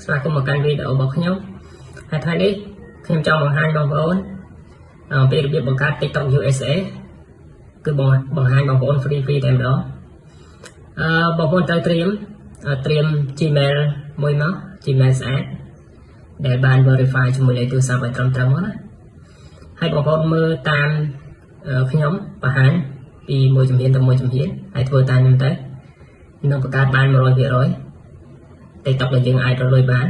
ស្វាគមន៍មកកាន់វីដេអូរបស់ខ្ញុំហើយថ្ងៃនេះខ្ញុំចង់បង្ហាញបងប្អូនពីរបៀបបង្កើត TikTok USA គឺបង្ហាញបងប្អូន free តែម្ដងបងប្អូនត្រូវត្រៀម Gmail មួយមក Gmail ស្អាតដែលបាន verify ជាមួយលេខទូរស័ព្ទឲ្យត្រឹមត្រូវមកណាហើយបងប្អូនមើលតាមខ្ញុំបង្ហាញពីមួយជំហានទៅមួយជំហានហើយធ្វើតាមខ្ញុំទៅនឹងបង្កើតបាន 100% TikTok ដែលយើងអាចរកលុយបាន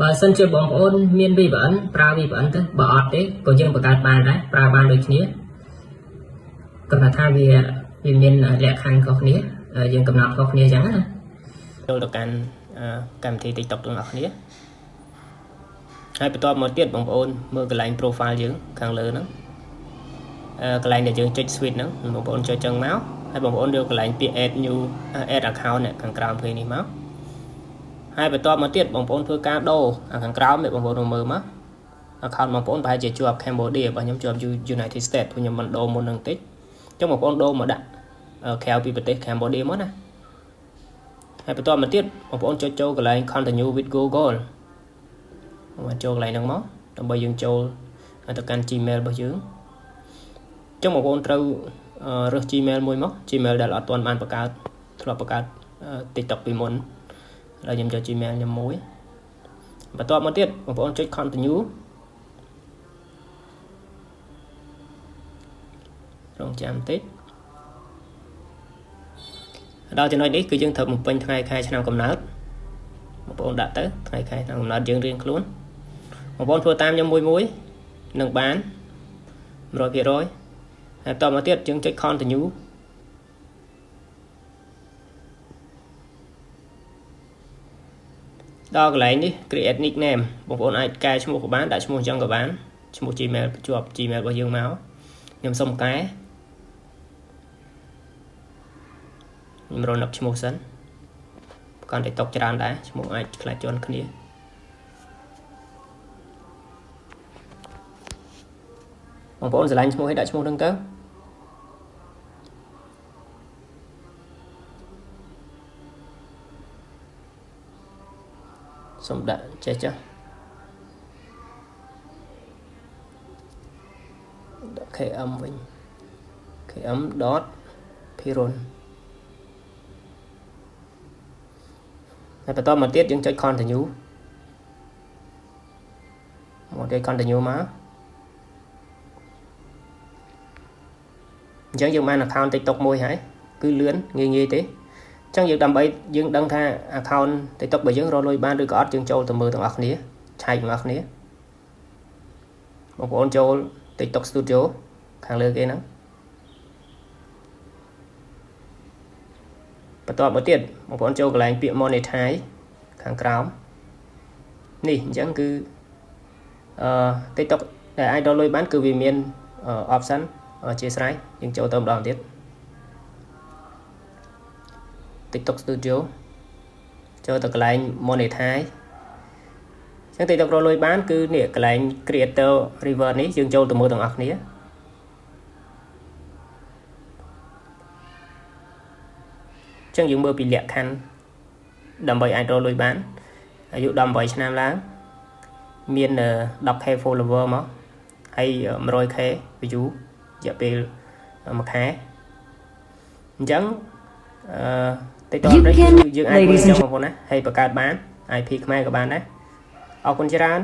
បើសិនជាបងប្អូនមាន VPN ប្រើ VPN ទៅបើអត់ទេក៏យើងបង្កើតបានដែរប្រើបានដូចគ្នាគ្រាន់តែថាវាមានលក្ខខណ្ឌខុសគ្នាយើងកំណត់ខុសគ្នាអញ្ចឹងណាចូលទៅកាន់កម្មវិធី TikTok ទាំងអស់គ្នាហើយបន្ទាប់មកទៀតបងប្អូនមើលកន្លែង profile យើងខាងលើហ្នឹងកន្លែងដែលយើងចុច switch ហ្នឹងបងប្អូនចុចចឹងមកហើយបងប្អូនយកកន្លែងពាក្យ add account នេះខាងក្រោមឃើញនេះមកហើយបន្ទាប់មកទៀតបងប្អូនធ្វើការដូរខាងក្រោមនេះបងប្អូនមើលមក account បងប្អូនប្រហែលជាជាប់ Cambodia របស់ខ្ញុំជាប់ United States ព្រោះខ្ញុំមិនដូរមុននឹងតិចអញ្ចឹងបងប្អូនដូរមកដាក់ក្រៅពីប្រទេស Cambodia មកណាហើយបន្ទាប់មកទៀតបងប្អូនចុចចូលកន្លែង continue with Google មកចូលកន្លែងហ្នឹងមកដើម្បីយើងចូលទៅកាន់ Gmail របស់យើងអញ្ចឹងបងប្អូនត្រូវរើស Gmail មួយមក Gmail ដែលអត់ទាន់បានបង្កើតធ្លាប់បង្កើត TikTok ពីមុនហើយខ្ញុំយក Gmail ខ្ញុំមួយបន្ទាប់មកទៀតបងប្អូនចុច continue រងចាំតិចដល់ចំណុចនេះគឺយើងត្រូវបំពេញថ្ងៃខែឆ្នាំកំណើតបងប្អូនដាក់ទៅថ្ងៃខែឆ្នាំកំណើតយើងរៀងខ្លួនបងប្អូនធ្វើតាមខ្ញុំមួយនឹងបាន 100% ហើយបន្តមកទៀតយើងចុច continue ដល់កន្លែងនេះ create nickname បងប្អូនអាចកែឈ្មោះក៏បានដាក់ឈ្មោះអញ្ចឹងក៏បានឈ្មោះ Gmail ជាប់ Gmail របស់យើងមកខ្ញុំសុំកែខ្ញុំរកនឹកឈ្មោះសិនកាន់ TikTok ច្រើនដែរឈ្មោះអាចខ្លាចជាន់គ្នាបងប្អូនស្រឡាញ់ឈ្មោះឲ្យដាក់ឈ្មោះហ្នឹងទៅសូមដាក់ចេះចាស់ដាក់ KM វិញ KM.Piron ហើយបន្តមកទៀតយើងចុច continue មកចុច continue មកអញ្ចឹងយើងបាន account TikTok មួយហើយគឺលឿនងាយទេអញ្ចឹងយើងដើម្បីយើងដឹងថា account TikTok របស់យើងរកលុយបានឬក៏អត់យើងចូលទៅមើលទាំងអស់គ្នាឆែកទាំងអស់គ្នាបងប្អូនចូល TikTok Studio ខាងលើគេហ្នឹងបន្តមកទៀតបងប្អូនចូលកន្លែងពាក្យ monetize ខាងក្រោមនេះអញ្ចឹងគឺTikTok ដែលអាចរកលុយបានគឺវាមាន option អធិស្ឋានយើងចូលទៅម្ដងទៀត TikTok Studio ចូលទៅកន្លែង monetize អញ្ចឹង TikTok រកលុយបានគឺនេះកន្លែង creator reward នេះយើងចូលទៅមើលទាំងអស់គ្នាចឹងយើងមើលពីលក្ខខណ្ឌដើម្បីអាចរកលុយបានអាយុ18ឆ្នាំឡើងមាន 10k follower មកហើយ 100k view រយៈពេលមួយខែអញ្ចឹងTikTok នេះយើងអាចមើលចង់បងប្អូនណាហើយបង្កើតបាន IP ខ្មែរក៏បានដែរអរគុណច្រើន